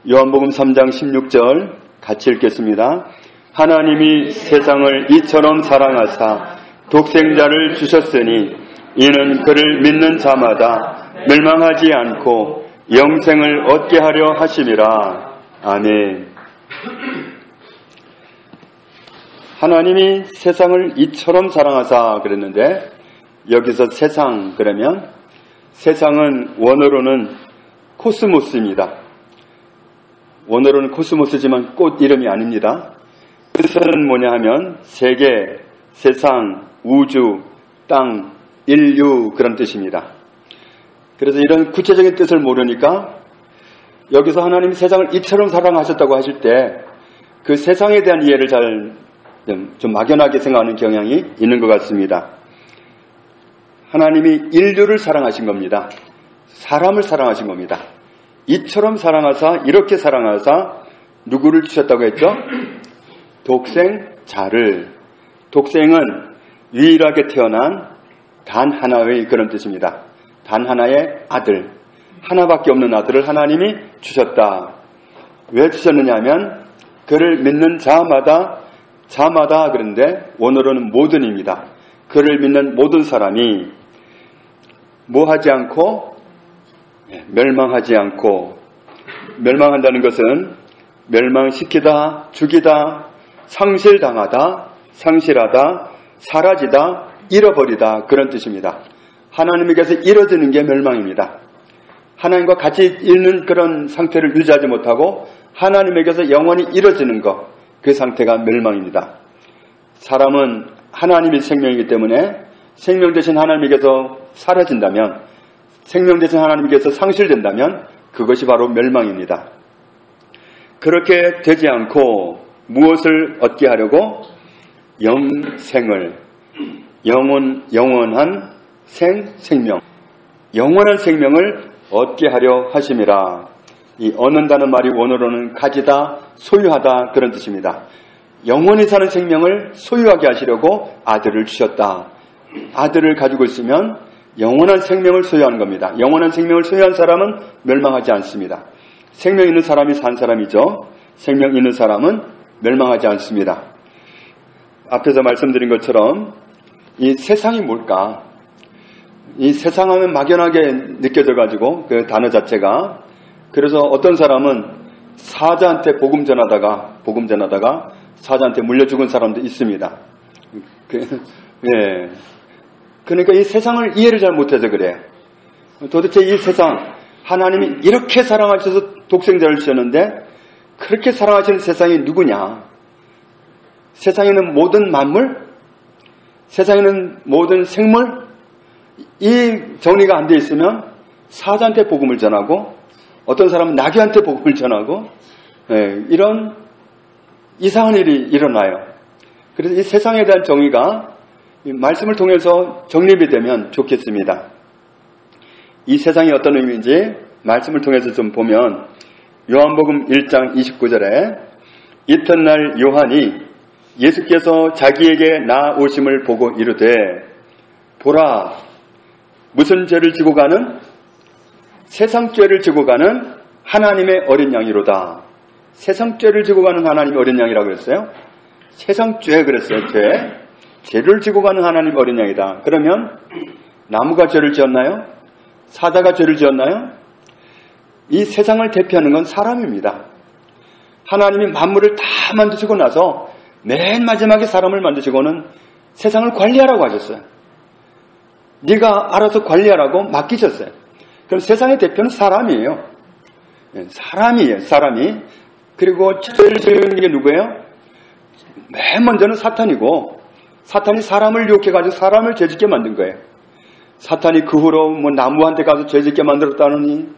요한복음 3장 16절 같이 읽겠습니다. 하나님이 세상을 이처럼 사랑하사 독생자를 주셨으니 이는 그를 믿는 자마다 멸망하지 않고 영생을 얻게 하려 하심이라. 아멘. 하나님이 세상을 이처럼 사랑하사 그랬는데, 여기서 세상 그러면 세상은 원어로는 코스모스입니다. 원어로는 코스모스지만 꽃 이름이 아닙니다. 뜻은 뭐냐 하면 세계, 세상, 우주, 땅, 인류 그런 뜻입니다. 그래서 이런 구체적인 뜻을 모르니까 여기서 하나님이 세상을 이처럼 사랑하셨다고 하실 때 그 세상에 대한 이해를 좀 막연하게 생각하는 경향이 있는 것 같습니다. 하나님이 인류를 사랑하신 겁니다. 사람을 사랑하신 겁니다. 이처럼 사랑하사, 이렇게 사랑하사 누구를 주셨다고 했죠? 독생자를. 독생은 유일하게 태어난 단 하나의 그런 뜻입니다. 단 하나의 아들, 하나밖에 없는 아들을 하나님이 주셨다. 왜 주셨느냐 하면 그를 믿는 자마다 그런데 원어로는 모든입니다. 그를 믿는 모든 사람이 뭐하지 않고 멸망하지 않고, 멸망한다는 것은 멸망시키다, 죽이다, 상실당하다, 상실하다, 사라지다, 잃어버리다 그런 뜻입니다. 하나님에게서 잃어지는 게 멸망입니다. 하나님과 같이 있는 그런 상태를 유지하지 못하고 하나님에게서 영원히 잃어지는 것, 그 상태가 멸망입니다. 사람은 하나님이 생명이기 때문에 생명 대신 하나님에게서 사라진다면, 생명 대신 하나님께서 상실된다면 그것이 바로 멸망입니다. 그렇게 되지 않고 무엇을 얻게 하려고? 영생을, 영원한 생명, 영원한 생명을 얻게 하려 하심이라. 이 얻는다는 말이 원어로는 가지다, 소유하다 그런 뜻입니다. 영원히 사는 생명을 소유하게 하시려고 아들을 주셨다. 아들을 가지고 있으면 영원한 생명을 소유하는 겁니다. 영원한 생명을 소유한 사람은 멸망하지 않습니다. 생명 있는 사람이 산 사람이죠. 생명 있는 사람은 멸망하지 않습니다. 앞에서 말씀드린 것처럼 이 세상이 뭘까? 이 세상 하면 막연하게 느껴져가지고 그 단어 자체가, 그래서 어떤 사람은 사자한테 복음 전하다가 사자한테 물려 죽은 사람도 있습니다. 예. 그러니까 이 세상을 이해를 잘 못해서 그래. 도대체 이 세상, 하나님이 이렇게 사랑하셔서 독생자를 주셨는데 그렇게 사랑하시는 세상이 누구냐? 세상에는 모든 만물, 세상에는 모든 생물, 이 정리가 안 돼 있으면 사자한테 복음을 전하고 어떤 사람은 나귀한테 복음을 전하고, 이런 이상한 일이 일어나요. 그래서 이 세상에 대한 정의가 이 말씀을 통해서 정립이 되면 좋겠습니다. 이 세상이 어떤 의미인지 말씀을 통해서 좀 보면, 요한복음 1장 29절에 이튿날 요한이 예수께서 자기에게 나오심을 보고 이르되, 보라, 무슨 죄를 지고 가는? 세상 죄를 지고 가는 하나님의 어린 양이로다. 세상 죄를 지고 가는 하나님의 어린 양이라고 그랬어요. 세상 죄 그랬어요. 죄를 지고 가는 하나님 어린 양이다. 그러면 나무가 죄를 지었나요? 사자가 죄를 지었나요? 이 세상을 대표하는 건 사람입니다. 하나님이 만물을 다 만드시고 나서 맨 마지막에 사람을 만드시고는 세상을 관리하라고 하셨어요. 네가 알아서 관리하라고 맡기셨어요. 그럼 세상의 대표는 사람이에요. 사람이에요. 사람이. 그리고 죄를 지은 게 누구예요? 맨 먼저는 사탄이고, 사탄이 사람을 유혹해가지고 사람을 죄짓게 만든 거예요. 사탄이 그 후로 뭐 나무한테 가서 죄짓게 만들었다느니,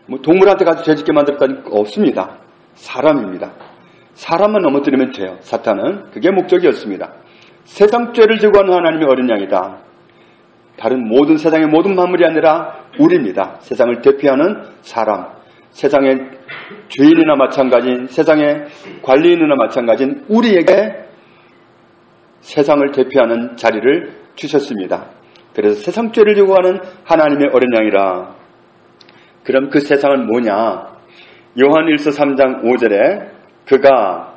뭐 동물한테 가서 죄짓게 만들었다니 없습니다. 사람입니다. 사람만 넘어뜨리면 돼요. 사탄은. 그게 목적이었습니다. 세상 죄를 지고 하는 하나님의 어린 양이다. 다른 모든 세상의 모든 만물이 아니라 우리입니다. 세상을 대표하는 사람. 세상의 주인이나 마찬가지인, 세상의 관리인이나 마찬가지인 우리에게 세상을 대표하는 자리를 주셨습니다. 그래서 세상 죄를 지고 가는 하나님의 어린 양이라. 그럼 그 세상은 뭐냐? 요한일서 3장 5절에 그가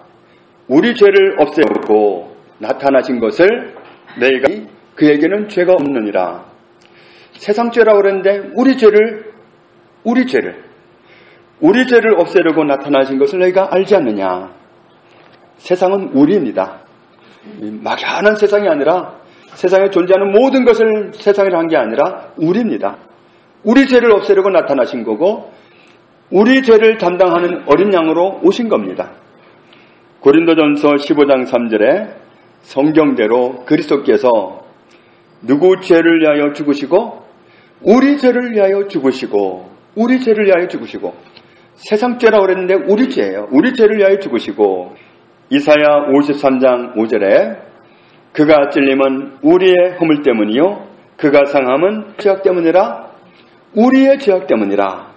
우리 죄를 없애고 나타나신 것을 너희가 그에게는 죄가 없느니라. 세상 죄라고 그랬는데 우리 죄를 없애려고 나타나신 것을 너희가 알지 않느냐. 세상은 우리입니다. 막연한 세상이 아니라 세상에 존재하는 모든 것을 세상이라 한 게 아니라 우리입니다. 우리 죄를 없애려고 나타나신 거고 우리 죄를 담당하는 어린 양으로 오신 겁니다. 고린도전서 15장 3절에 성경대로 그리스도께서 누구 죄를 위하여 죽으시고 우리 죄를 위하여 죽으시고 세상 죄라고 그랬는데 우리 죄예요. 우리 죄를 위하여 죽으시고 이사야 53장 5절에 그가 찔림은 우리의 허물 때문이요 그가 상함은 죄악 때문이라 우리의 죄악 때문이라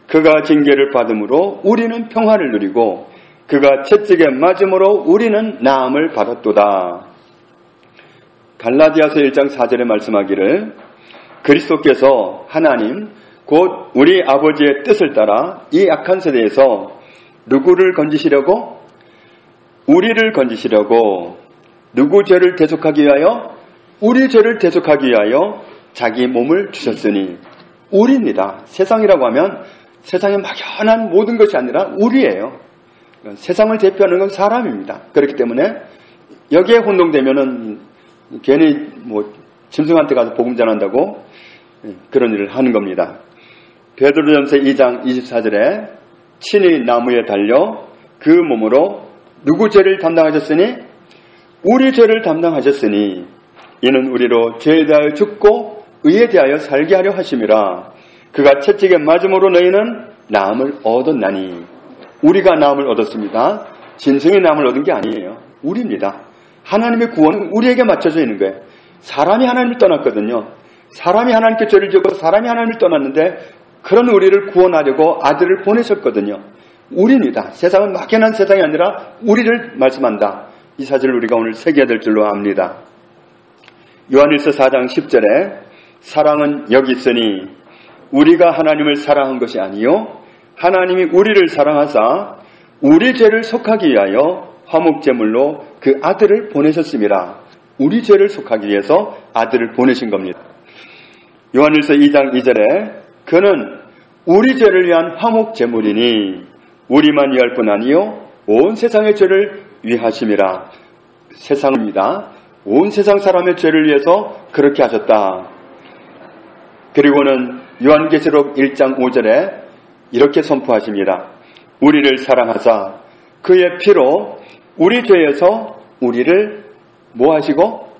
그가 징계를 받음으로 우리는 평화를 누리고 그가 채찍에 맞음으로 우리는 나음을 받았도다. 갈라디아서 1장 4절에 말씀하기를 그리스도께서 하나님 곧 우리 아버지의 뜻을 따라 이 악한 세대에서 누구를 건지시려고? 우리를 건지시려고 누구 죄를 대속하기 위하여? 우리 죄를 대속하기 위하여 자기 몸을 주셨으니 우리입니다. 세상이라고 하면 세상에 막연한 모든 것이 아니라 우리예요. 세상을 대표하는 건 사람입니다. 그렇기 때문에 여기에 혼동되면은 괜히 짐승한테 가서 복음 전한다고 그런 일을 하는 겁니다. 베드로전서 2장 24절에 친히 나무에 달려 그 몸으로 누구 죄를 담당하셨으니 우리 죄를 담당하셨으니 이는 우리로 죄에 대하여 죽고 의에 대하여 살게 하려 하심이라. 그가 채찍에 맞음으로 너희는 나음을 얻었나니. 우리가 나음을 얻었습니다. 짐승이 나음을 얻은 게 아니에요. 우리입니다. 하나님의 구원은 우리에게 맞춰져 있는 거예요. 사람이 하나님을 떠났거든요. 사람이 하나님께 죄를 지었고 사람이 하나님을 떠났는데 그런 우리를 구원하려고 아들을 보내셨거든요. 우리입니다. 세상은 막연한 세상이 아니라 우리를 말씀한다. 이 사실을 우리가 오늘 새겨야 될 줄로 압니다. 요한일서 4장 10절에 사랑은 여기 있으니 우리가 하나님을 사랑한 것이 아니요 하나님이 우리를 사랑하사 우리 죄를 속하기 위하여 화목제물로 그 아들을 보내셨습니다. 우리 죄를 속하기 위해서 아들을 보내신 겁니다. 요한일서 2장 2절에 그는 우리 죄를 위한 화목제물이니 우리만 위할 뿐 아니요 온 세상의 죄를 위하심이라. 세상입니다. 온 세상 사람의 죄를 위해서 그렇게 하셨다. 그리고는 요한계시록 1장 5절에 이렇게 선포하십니다. 우리를 사랑하사 그의 피로 우리 죄에서 우리를 뭐하시고?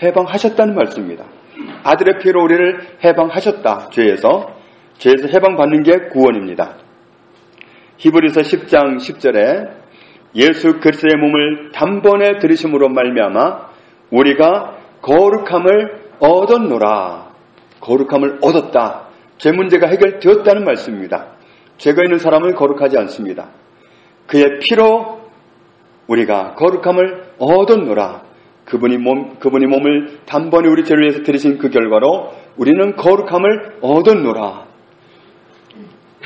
해방하셨다는 말씀입니다. 아들의 피로 우리를 해방하셨다. 죄에서 해방받는 게 구원입니다. 히브리서 10장 10절에 예수 그리스도의 몸을 단번에 들이심으로 말미암아 우리가 거룩함을 얻었노라. 거룩함을 얻었다. 죄 문제가 해결되었다는 말씀입니다. 죄가 있는 사람은 거룩하지 않습니다. 그의 피로 우리가 거룩함을 얻었노라. 그분이 몸을 단번에 우리 죄를 위해서 들이신 그 결과로 우리는 거룩함을 얻었노라.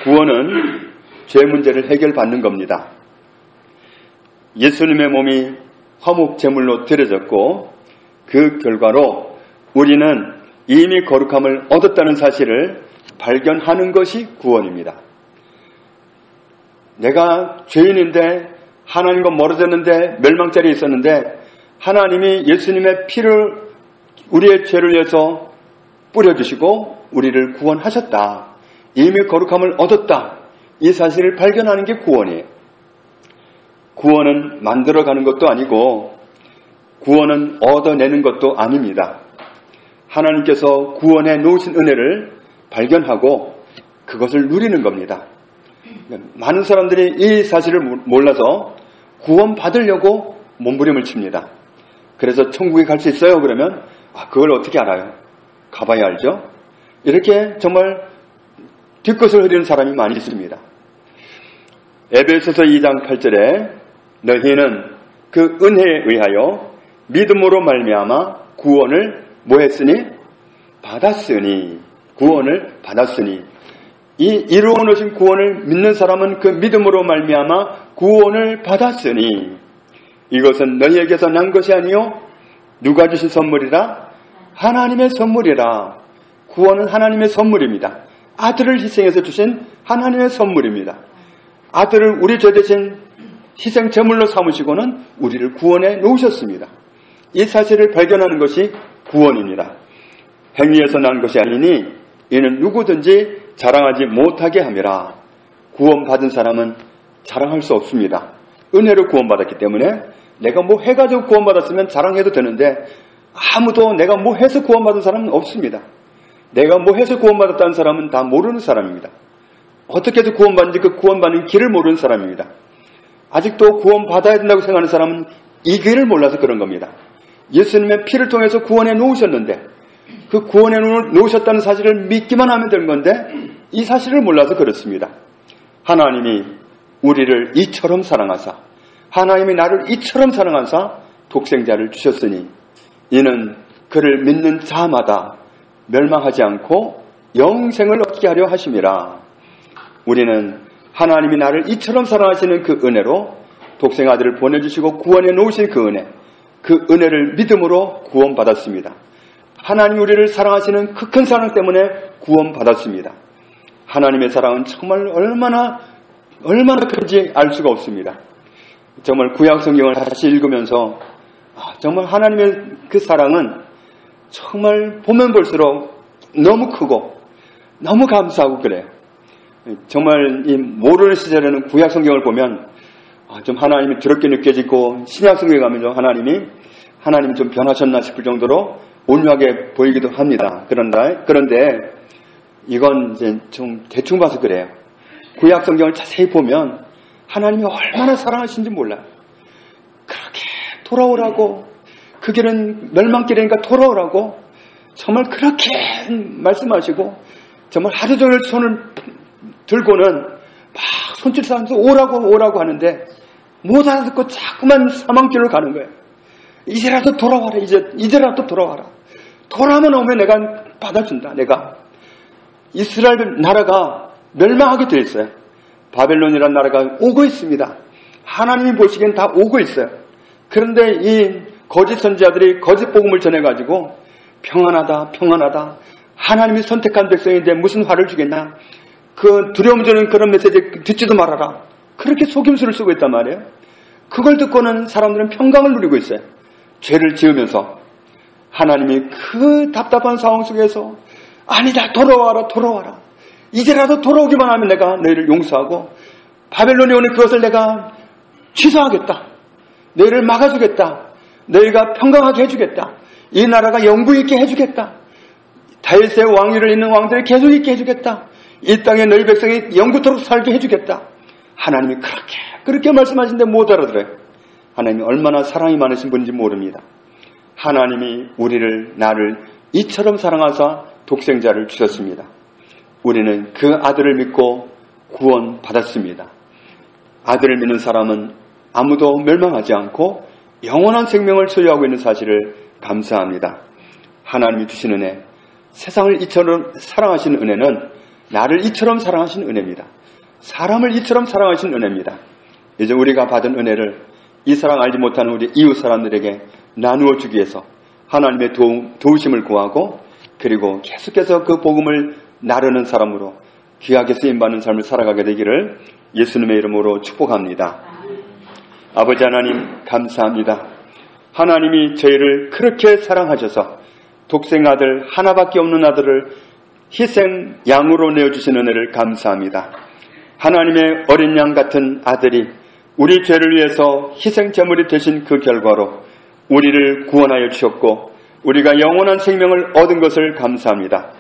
구원은 죄 문제를 해결받는 겁니다. 예수님의 몸이 화목제물로 드려졌고 그 결과로 우리는 이미 거룩함을 얻었다는 사실을 발견하는 것이 구원입니다. 내가 죄인인데 하나님과 멀어졌는데 멸망자리에 있었는데 하나님이 예수님의 피를 우리의 죄를 위해서 뿌려주시고 우리를 구원하셨다. 이미 거룩함을 얻었다. 이 사실을 발견하는 게 구원이에요. 구원은 만들어가는 것도 아니고 구원은 얻어내는 것도 아닙니다. 하나님께서 구원해 놓으신 은혜를 발견하고 그것을 누리는 겁니다. 많은 사람들이 이 사실을 몰라서 구원 받으려고 몸부림을 칩니다. 그래서 천국에 갈 수 있어요? 그러면 그걸 어떻게 알아요? 가봐야 알죠? 이렇게 정말 뒷것을 흐리는 사람이 많이 있습니다. 에베소서 2장 8절에 너희는 그 은혜에 의하여 믿음으로 말미암아 구원을 뭐 했으니? 받았으니. 구원을 받았으니 이 이루어 놓으신 구원을 믿는 사람은 그 믿음으로 말미암아 구원을 받았으니 이것은 너희에게서 난 것이 아니요 누가 주신 선물이라? 하나님의 선물이라. 구원은 하나님의 선물입니다. 아들을 희생해서 주신 하나님의 선물입니다. 아들을 우리 죄 대신 희생 제물로 삼으시고는 우리를 구원해 놓으셨습니다. 이 사실을 발견하는 것이 구원입니다. 행위에서 난 것이 아니니 이는 누구든지 자랑하지 못하게 함이라. 구원받은 사람은 자랑할 수 없습니다. 은혜로 구원받았기 때문에 내가 뭐 해가지고 구원받았으면 자랑해도 되는데 아무도 내가 뭐 해서 구원받은 사람은 없습니다. 내가 뭐 해서 구원받았다는 사람은 다 모르는 사람입니다. 어떻게 해서 구원받는지 그 구원받는 길을 모르는 사람입니다. 아직도 구원받아야 된다고 생각하는 사람은 이 길을 몰라서 그런 겁니다. 예수님의 피를 통해서 구원해 놓으셨는데 그 구원해 놓으셨다는 사실을 믿기만 하면 되는 건데 이 사실을 몰라서 그렇습니다. 하나님이 우리를 이처럼 사랑하사 하나님이 나를 이처럼 사랑하사 독생자를 주셨으니 이는 그를 믿는 자마다 멸망하지 않고 영생을 얻게 하려 하심이라. 우리는 하나님이 나를 이처럼 사랑하시는 그 은혜로 독생아들을 보내주시고 구원해 놓으신 그 은혜를 믿음으로 구원받았습니다. 하나님 우리를 사랑하시는 그 큰 사랑 때문에 구원받았습니다. 하나님의 사랑은 정말 얼마나 큰지 알 수가 없습니다. 정말 구약 성경을 다시 읽으면서 정말 하나님의 그 사랑은 정말 보면 볼수록 너무 크고 너무 감사하고 그래요. 정말 이 모르는 시절에는 구약 성경을 보면 좀 하나님이 더럽게 느껴지고 신약 성경에 가면 좀 하나님이 좀 변하셨나 싶을 정도로 온유하게 보이기도 합니다. 그런데 이건 이제 좀 대충 봐서 그래요. 구약 성경을 자세히 보면 하나님이 얼마나 사랑하신지 몰라요. 그렇게 돌아오라고 그 길은 멸망길이니까 돌아오라고 정말 그렇게 말씀하시고 정말 하루 종일 손을 들고는 막 손짓 하면서 오라고 하는데 못 알아듣고 자꾸만 사망길로 가는 거예요. 이제라도 돌아와라. 이제라도 돌아와라. 돌아오면 오면 내가 받아준다. 내가 이스라엘 나라가 멸망하게 되어 있어요. 바벨론이라는 나라가 오고 있습니다. 하나님이 보시기엔 다 오고 있어요. 그런데 이 거짓 선지자들이 거짓 복음을 전해가지고 평안하다. 하나님이 선택한 백성인데 무슨 화를 주겠나. 그 두려움 주는 그런 메시지 듣지도 말아라. 그렇게 속임수를 쓰고 있단 말이에요. 그걸 듣고는 사람들은 평강을 누리고 있어요. 죄를 지으면서 하나님이 그 답답한 상황 속에서 아니다 돌아와라. 이제라도 돌아오기만 하면 내가 너희를 용서하고 바벨론이 오는 그것을 내가 취소하겠다. 너희를 막아주겠다. 너희가 평강하게 해주겠다. 이 나라가 영구 있게 해주겠다. 다윗의 왕위를 잇는 왕들이 계속 있게 해주겠다. 이 땅에 너희 백성이 영구토록 살게 해주겠다. 하나님이 그렇게 말씀하시는데 못 알아들어요. 하나님이 얼마나 사랑이 많으신 분인지 모릅니다. 하나님이 나를 이처럼 사랑하사 독생자를 주셨습니다. 우리는 그 아들을 믿고 구원받았습니다. 아들을 믿는 사람은 아무도 멸망하지 않고 영원한 생명을 소유하고 있는 사실을 감사합니다. 하나님이 주신 은혜, 세상을 이처럼 사랑하신 은혜는 나를 이처럼 사랑하신 은혜입니다. 사람을 이처럼 사랑하신 은혜입니다. 이제 우리가 받은 은혜를 이 사랑 알지 못하는 우리 이웃 사람들에게 나누어 주기 위해서 하나님의 도우심을 구하고 그리고 계속해서 그 복음을 나르는 사람으로 귀하게 쓰임받는 삶을 살아가게 되기를 예수님의 이름으로 축복합니다. 아버지 하나님 감사합니다. 하나님이 저희를 그렇게 사랑하셔서 독생아들 하나밖에 없는 아들을 희생 양으로 내어주신 은혜를 감사합니다. 하나님의 어린 양 같은 아들이 우리 죄를 위해서 희생 제물이 되신 그 결과로 우리를 구원하여 주셨고 우리가 영원한 생명을 얻은 것을 감사합니다.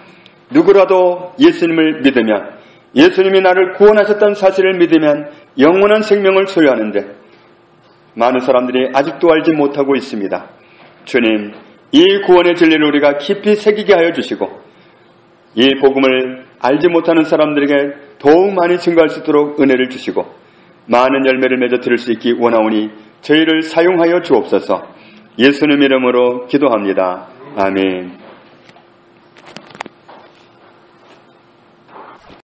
누구라도 예수님을 믿으면 예수님이 나를 구원하셨다는 사실을 믿으면 영원한 생명을 소유하는데 많은 사람들이 아직도 알지 못하고 있습니다. 주님, 이 구원의 진리를 우리가 깊이 새기게 하여 주시고 이 복음을 알지 못하는 사람들에게 더욱 많이 증거할 수 있도록 은혜를 주시고 많은 열매를 맺어 드릴 수 있기 원하오니 저희를 사용하여 주옵소서. 예수님 이름으로 기도합니다. 아멘.